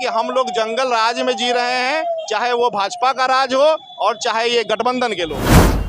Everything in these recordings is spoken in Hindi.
कि हम लोग जंगल राज में जी रहे हैं, चाहे वो भाजपा का राज हो और चाहे ये गठबंधन के लोग।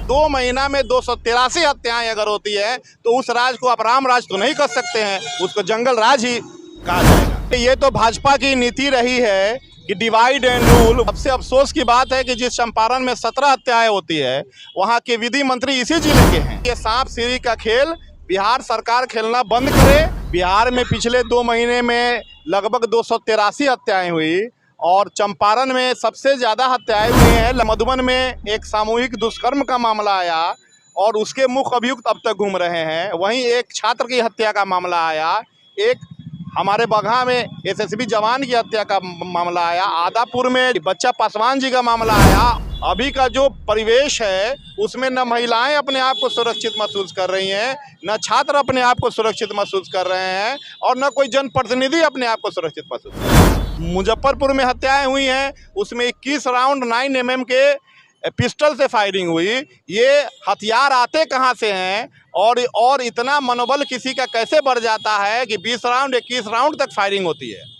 2 महीना में 283 हत्याएं अगर होती है तो उस राज को आप राम राज तो नहीं कर सकते हैं, उसको जंगल राज ही कहा जाएगा। ये तो भाजपा की नीति रही है कि डिवाइड एंड रूल। सबसे अफसोस की बात है कि जिस चंपारण में 17 हत्याएं होती है वहाँ के विधि मंत्री इसी जिले के हैं। ये सांप सीढ़ी का खेल बिहार सरकार खेलना बंद करे। बिहार में पिछले 2 महीने में लगभग 283 हत्याएं हुई और चंपारण में सबसे ज़्यादा हत्याएं हुई हैं। मधुबन में एक सामूहिक दुष्कर्म का मामला आया और उसके मुख्य अभियुक्त अब तक घूम रहे हैं। वहीं एक छात्र की हत्या का मामला आया, एक हमारे बगहा में एसएसबी जवान की हत्या का मामला आया, आदापुर में बच्चा पासवान जी का मामला आया। अभी का जो परिवेश है उसमें न महिलाएं अपने आप को सुरक्षित महसूस कर रही हैं, न छात्र अपने आप को सुरक्षित महसूस कर रहे हैं और न कोई जनप्रतिनिधि अपने आप को सुरक्षित महसूस कर रहे हैं। मुजफ्फरपुर में हत्याएं हुई हैं, उसमें 21 राउंड 9 mm के पिस्टल से फायरिंग हुई। ये हथियार आते कहाँ से हैं और इतना मनोबल किसी का कैसे बढ़ जाता है कि 20 राउंड 21 राउंड तक फायरिंग होती है।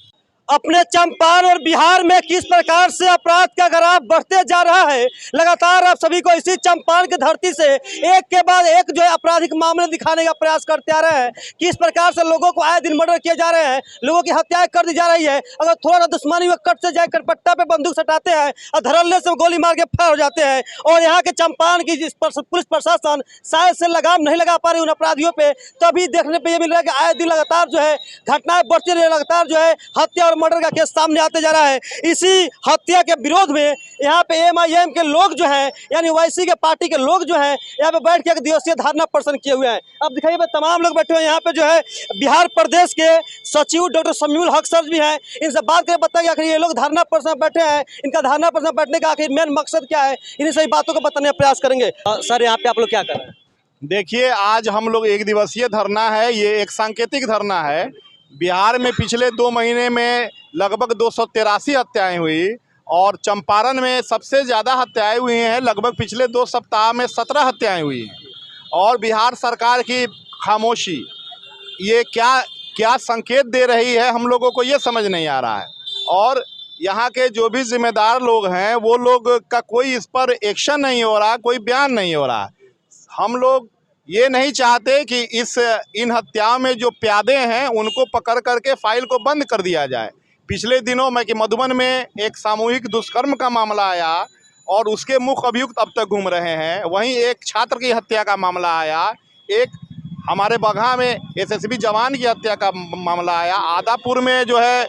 अपने चंपारण और बिहार में किस प्रकार से अपराध का ग्राफ बढ़ते जा रहा है, लगातार आप सभी को इसी चंपारण की धरती से एक के बाद एक जो है आपराधिक मामले दिखाने का प्रयास करते आ रहे हैं। किस प्रकार से लोगों को आए दिन मर्डर किए जा रहे हैं, लोगों की हत्याएं कर दी जा रही है। अगर थोड़ा दुश्मनी में कट से जाए कटपट्टा पे बंदूक सटाते हैं और धड़ल्ले से गोली मार के फरार हो जाते हैं। और यहाँ के चंपारण की जिस पुलिस प्रशासन शायद से लगाम नहीं लगा पा रही उन अपराधियों पे, तभी देखने पे ये मिल रहा है कि आए दिन लगातार जो है घटनाएं बढ़ती रही, लगातार जो है हत्या मर्डर का केस सामने आते जा रहा है। इसी हत्या के विरोध में यहाँ पे MIM के लोग जो है यानी ओवैसी के पार्टी के लोग जो है यहाँ पे बैठ के एक दिवसीय धरना प्रदर्शन किए हुए हैं। अब दिखाइए तमाम लोग बैठे हुए हैं। यहाँ पे जो है बिहार प्रदेश के सचिव डॉक्टर शमीउल हक सर भी हैं। इनसे बात करके बताइए आखिर ये लोग धरना प्रदर्शन बैठे हैं, इनका धरना प्रदर्शन बैठने का आखिर मेन मकसद क्या है, इन सही बातों को बताने का प्रयास करेंगे। सर यहाँ पे आप लोग क्या कर रहे हैं? देखिए, आज हम लोग एक दिवसीय धरना है, ये एक सांकेतिक धरना है। बिहार में पिछले 2 महीने में लगभग 283 हत्याएं हुई और चंपारण में सबसे ज़्यादा हत्याएं हुई हैं। लगभग पिछले 2 सप्ताह में 17 हत्याएं हुई हैं और बिहार सरकार की खामोशी ये क्या संकेत दे रही है, हम लोगों को ये समझ नहीं आ रहा है। और यहाँ के जो भी जिम्मेदार लोग हैं वो लोग का कोई इस पर एक्शन नहीं हो रहा, कोई बयान नहीं हो रहा। हम लोग ये नहीं चाहते कि इन हत्याओं में जो प्यादे हैं उनको पकड़ करके फाइल को बंद कर दिया जाए। पिछले दिनों में कि मधुबन में एक सामूहिक दुष्कर्म का मामला आया और उसके मुख्य अभियुक्त अब तक घूम रहे हैं। वहीं एक छात्र की हत्या का मामला आया, एक हमारे बगहा में एसएसबी जवान की हत्या का मामला आया, आदापुर में जो है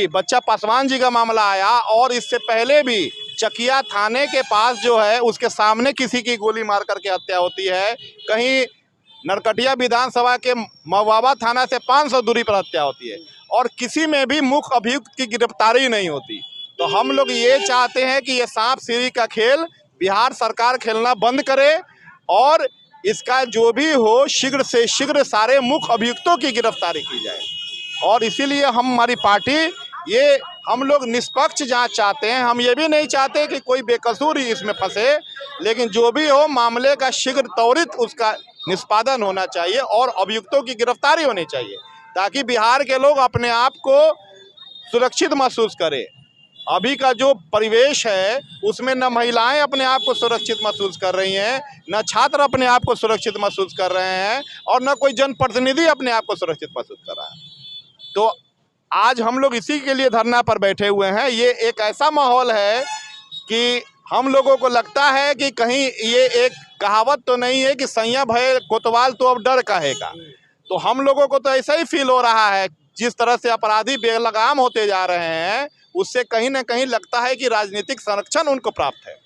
बच्चा पासवान जी का मामला आया और इससे पहले भी चकिया थाने के पास जो है उसके सामने किसी की गोली मार करके हत्या होती है। कहीं नरकटिया विधानसभा के मवाबा थाना से 500 दूरी पर हत्या होती है और किसी में भी मुख्य अभियुक्त की गिरफ्तारी नहीं होती। तो हम लोग ये चाहते हैं कि ये सांप सीढ़ी का खेल बिहार सरकार खेलना बंद करे और इसका जो भी हो शीघ्र से शीघ्र सारे मुख्य अभियुक्तों की गिरफ्तारी की जाए। और इसीलिए हमारी पार्टी हम लोग निष्पक्ष जांच चाहते हैं। हम ये भी नहीं चाहते कि कोई बेकसूर ही इसमें फंसे, लेकिन जो भी हो मामले का शीघ्र त्वरित उसका निष्पादन होना चाहिए और अभियुक्तों की गिरफ्तारी होनी चाहिए ताकि बिहार के लोग अपने आप को सुरक्षित महसूस करें। अभी का जो परिवेश है उसमें न महिलाएं अपने आप को सुरक्षित महसूस कर रही हैं, न छात्र अपने आप को सुरक्षित महसूस कर रहे हैं और न कोई जनप्रतिनिधि अपने आप को सुरक्षित महसूस कर रहा है। तो आज हम लोग इसी के लिए धरना पर बैठे हुए हैं। ये एक ऐसा माहौल है कि हम लोगों को लगता है कि कहीं ये एक कहावत तो नहीं है कि सैया भय कोतवाल तो अब डर काहेगा। तो हम लोगों को तो ऐसा ही फील हो रहा है, जिस तरह से अपराधी बेलगाम होते जा रहे हैं उससे कहीं ना कहीं लगता है कि राजनीतिक संरक्षण उनको प्राप्त है।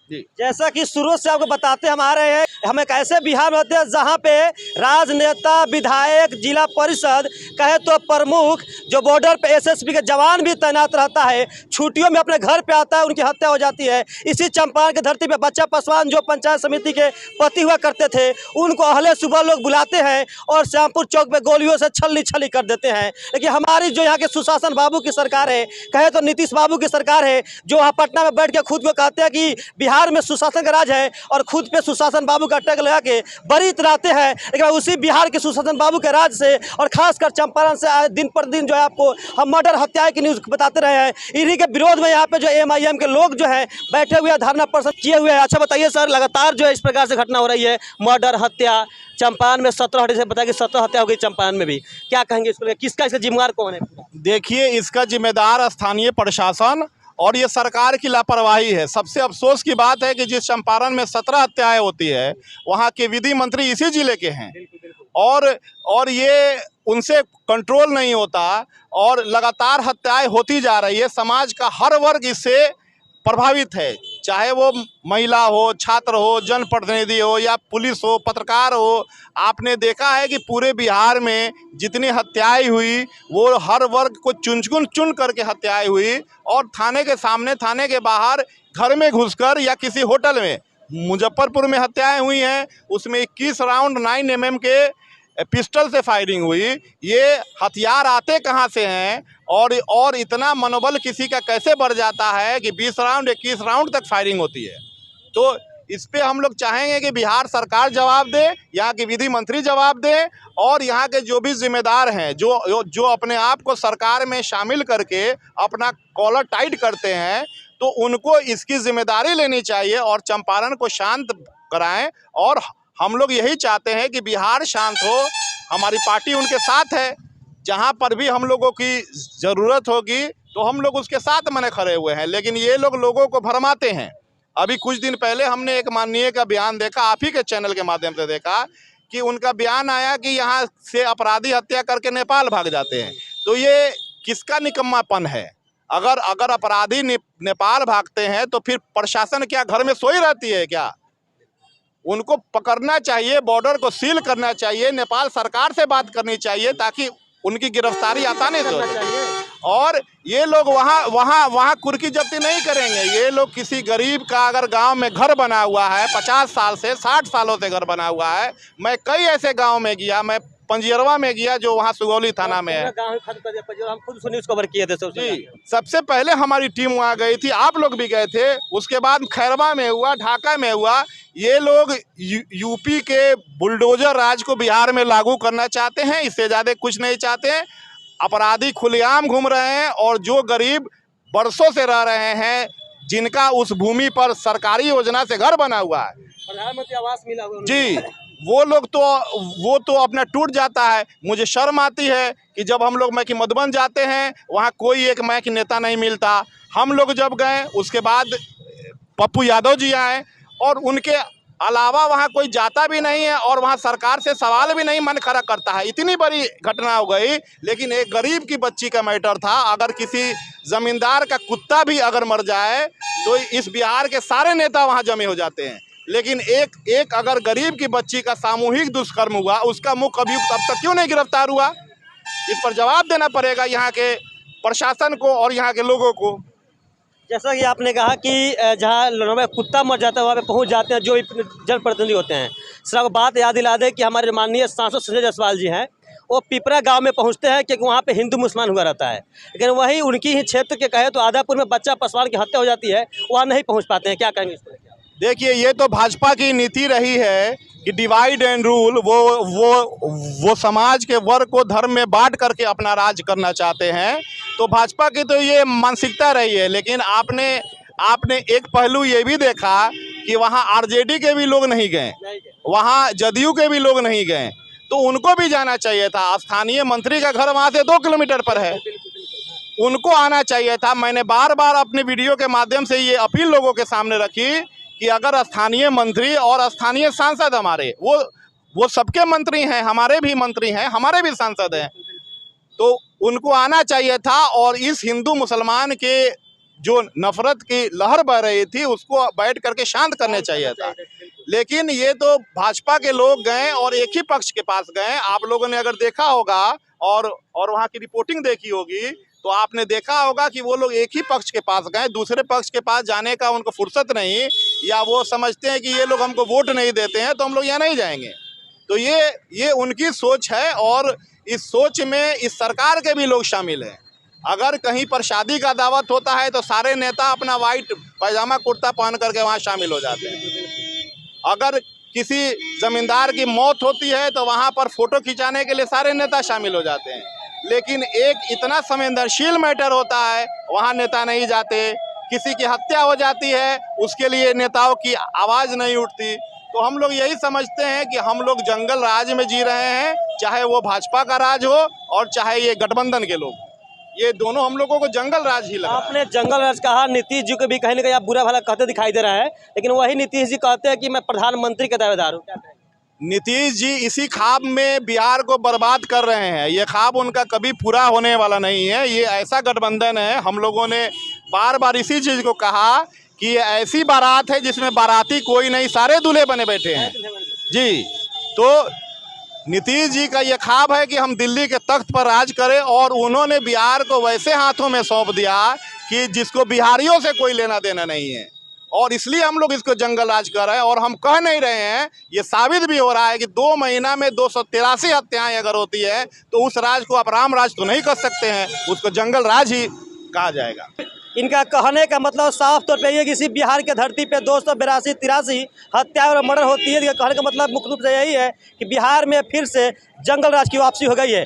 जैसा कि शुरू से आपको बताते हम आ रहे हैं, हम एक ऐसे बिहार में होते हैं जहाँ पे राजनेता, विधायक, जिला परिषद कहे तो प्रमुख, जो बॉर्डर पे SSB के जवान भी तैनात रहता है, छुट्टियों में अपने घर पे आता है, उनकी हत्या हो जाती है। इसी चंपारण की धरती पे बच्चा पासवान जो पंचायत समिति के पति हुआ करते थे, उनको अहले सुबह लोग बुलाते हैं और श्यामपुर चौक पे गोलियों से छल्ली छल्ली कर देते हैं। लेकिन हमारी जो यहाँ के सुशासन बाबू की सरकार है, कहे तो नीतीश बाबू की सरकार है, जो वहाँ पटना में बैठ के खुद को कहते हैं कि बिहार बिहार में सुशासन का राज है और खुद पे सुशासन बाबू का टैग लगा के बड़ी इतराते हैं, लेकिन उसी बिहार के सुशासन बाबू के राज से और खासकर चंपारण से दिन पर दिन जो है आपको हम मर्डर हत्याएं की न्यूज़ बताते रहे हैं। इन्हीं के विरोध में यहाँ पे जो MIM के लोग जो है बैठे हुए धरना प्रदर्शन किए हुए हैं। अच्छा बताइए सर, लगातार जो है इस प्रकार से घटना हो रही है, मर्डर हत्या चंपारण में 17 हत्या से बताया कि 17 हत्या हो गई चंपारण में भी, क्या कहेंगे इसको, किसका इसका जिम्मेदार कौन है? देखिए, इसका जिम्मेदार स्थानीय प्रशासन और ये सरकार की लापरवाही है। सबसे अफसोस की बात है कि जिस चंपारण में 17 हत्याएं होती है, वहाँ के विधि मंत्री इसी जिले के हैं और ये उनसे कंट्रोल नहीं होता और लगातार हत्याएं होती जा रही है। समाज का हर वर्ग इससे प्रभावित है, चाहे वो महिला हो, छात्र हो, जनप्रतिनिधि हो या पुलिस हो, पत्रकार हो। आपने देखा है कि पूरे बिहार में जितनी हत्याएं हुई वो हर वर्ग को चुन करके हत्याएं हुई और थाने के सामने, थाने के बाहर, घर में घुसकर या किसी होटल में। मुजफ्फरपुर में हत्याएं हुई हैं, उसमें 21 राउंड 9mm के पिस्टल से फायरिंग हुई। ये हथियार आते कहाँ से हैं और इतना मनोबल किसी का कैसे बढ़ जाता है कि 20 राउंड 21 राउंड तक फायरिंग होती है? तो इस पे हम लोग चाहेंगे कि बिहार सरकार जवाब दे, यहाँ के विधि मंत्री जवाब दे और यहाँ के जो भी जिम्मेदार हैं, जो अपने आप को सरकार में शामिल करके अपना कॉलर टाइट करते हैं, तो उनको इसकी जिम्मेदारी लेनी चाहिए और चंपारण को शांत कराएं। और हम लोग यही चाहते हैं कि बिहार शांत हो। हमारी पार्टी उनके साथ है, जहां पर भी हम लोगों की ज़रूरत होगी तो हम लोग उसके साथ मने खड़े हुए हैं। लेकिन ये लोग लोगों को भरमाते हैं। अभी कुछ दिन पहले हमने एक माननीय का बयान देखा, आप ही के चैनल के माध्यम से देखा कि उनका बयान आया कि यहाँ से अपराधी हत्या करके नेपाल भाग जाते हैं। तो ये किसका निकम्मापन है? अगर अपराधी नेपाल भागते हैं तो फिर प्रशासन क्या घर में सोई रहती है क्या? उनको पकड़ना चाहिए, बॉर्डर को सील करना चाहिए, नेपाल सरकार से बात करनी चाहिए ताकि उनकी गिरफ्तारी आसानी से हो। और ये लोग वहाँ कुर्की जब्ती नहीं करेंगे। ये लोग किसी गरीब का अगर गांव में घर बना हुआ है, 50 साल से 60 सालों से घर बना हुआ है। मैं कई ऐसे गांव में गया, मैं पंजियरवा में गया जो वहाँ सुगौली थाना में है। हम खुद न्यूज़ कवर किए थे जी, सबसे पहले हमारी टीम वहाँ गई थी, आप लोग भी गए थे। उसके बाद खैरवा में हुआ, ढाका में हुआ। ये लोग यूपी के बुलडोजर राज को बिहार में लागू करना चाहते हैं, इससे ज़्यादा कुछ नहीं चाहते हैं। अपराधी खुलेआम घूम रहे हैं और जो गरीब बरसों से रह रहे हैं, जिनका उस भूमि पर सरकारी योजना से घर बना हुआ है, प्रधानमंत्री आवास मिला हुआ जी, वो तो अपना टूट जाता है। मुझे शर्म आती है कि जब हम लोग मैकी मधुबन जाते हैं, वहाँ कोई एक मैकी नेता नहीं मिलता। हम लोग जब गए उसके बाद पप्पू यादव जी आए और उनके अलावा वहाँ कोई जाता भी नहीं है और वहाँ सरकार से सवाल भी नहीं मन खड़ा करता है। इतनी बड़ी घटना हो गई, लेकिन एक गरीब की बच्ची का मैटर था। अगर किसी जमींदार का कुत्ता भी अगर मर जाए तो इस बिहार के सारे नेता वहाँ जमे हो जाते हैं। लेकिन एक अगर गरीब की बच्ची का सामूहिक दुष्कर्म हुआ, उसका मुख्य अभियुक्त अब तक क्यों नहीं गिरफ्तार हुआ? इस पर जवाब देना पड़ेगा यहाँ के प्रशासन को और यहाँ के लोगों को। जैसा कि आपने कहा कि जहाँ कुत्ता मर जाता है वहाँ पे पहुँच जाते हैं जो जनप्रतिनिधि होते हैं। सर आपको बात याद दिला दे कि हमारे माननीय सांसद संजय जायसवाल जी हैं, वो पिपरा गांव में पहुंचते हैं क्योंकि वहाँ पे हिंदू मुसलमान हुआ रहता है। लेकिन वहीं उनकी ही क्षेत्र के कहे तो आदापुर में बच्चा पासवान की हत्या हो जाती है, वहाँ नहीं पहुँच पाते हैं। क्या कहेंगे इस पर? देखिए, ये तो भाजपा की नीति रही है कि डिवाइड एंड रूल। वो समाज के वर्ग को धर्म में बांट करके अपना राज करना चाहते हैं। तो भाजपा की तो ये मानसिकता रही है। लेकिन आपने एक पहलू ये भी देखा कि वहाँ आरजेडी के भी लोग नहीं गए, वहाँ जदयू के भी लोग नहीं गए, तो उनको भी जाना चाहिए था। स्थानीय मंत्री का घर वहाँ से 2 किलोमीटर पर है, उनको आना चाहिए था। मैंने बार बार अपने वीडियो के माध्यम से ये अपील लोगों के सामने रखी कि अगर स्थानीय मंत्री और स्थानीय सांसद हमारे, वो सबके मंत्री हैं, हमारे भी मंत्री हैं, हमारे भी सांसद हैं, तो उनको आना चाहिए था और इस हिंदू मुसलमान के जो नफरत की लहर बह रही थी उसको बैठ करके शांत करने चाहिए था। लेकिन ये तो भाजपा के लोग गए और एक ही पक्ष के पास गए। आप लोगों ने अगर देखा होगा और वहाँ की रिपोर्टिंग देखी होगी तो आपने देखा होगा कि वो लोग एक ही पक्ष के पास गए, दूसरे पक्ष के पास जाने का उनको फुर्सत नहीं, या वो समझते हैं कि ये लोग हमको वोट नहीं देते हैं तो हम लोग यहाँ नहीं जाएंगे। तो ये उनकी सोच है और इस सोच में इस सरकार के भी लोग शामिल हैं। अगर कहीं पर शादी का दावत होता है तो सारे नेता अपना वाइट पैजामा कुर्ता पहन करके वहाँ शामिल हो जाते हैं। अगर किसी जमींदार की मौत होती है तो वहाँ पर फोटो खिंचाने के लिए सारे नेता शामिल हो जाते हैं। लेकिन एक इतना संवेदनशील मैटर होता है वहाँ नेता नहीं जाते। किसी की हत्या हो जाती है उसके लिए नेताओं की आवाज़ नहीं उठती। तो हम लोग यही समझते हैं कि हम लोग जंगल राज में जी रहे हैं, चाहे वो भाजपा का राज हो और चाहे ये गठबंधन के लोग, ये दोनों हम लोगों को जंगल राज ही लग रहा है। आपने जंगल राज कहा, नीतीश जी को भी कहीं ना कहीं आप बुरा भला कहते दिखाई दे रहा है, लेकिन वही नीतीश जी कहते हैं कि मैं प्रधानमंत्री का दावेदार हूँ। क्या कहें? नीतीश जी इसी ख्वाब में बिहार को बर्बाद कर रहे हैं। ये ख्वाब उनका कभी पूरा होने वाला नहीं है। ये ऐसा गठबंधन है, हम लोगों ने बार बार इसी चीज़ को कहा कि ये ऐसी बारात है जिसमें बाराती कोई नहीं, सारे दूल्हे बने बैठे हैं जी। तो नीतीश जी का ये ख्वाब है कि हम दिल्ली के तख्त पर राज करें, और उन्होंने बिहार को वैसे हाथों में सौंप दिया कि जिसको बिहारियों से कोई लेना देना नहीं है। और इसलिए हम लोग इसको जंगल राज कर रहे हैं। और हम कह नहीं रहे हैं, ये साबित भी हो रहा है कि 2 महीना में 283 हत्याएं अगर होती है तो उस राज को आप राम राज तो नहीं कर सकते हैं, उसको जंगल राज ही कहा जाएगा। इनका कहने का मतलब साफ तौर पे ये कि इसी बिहार के धरती पे 282-83 हत्या और मर्डर होती है। कहने का मतलब मुख्य रूप से यही है कि बिहार में फिर से जंगल राज की वापसी हो गई है।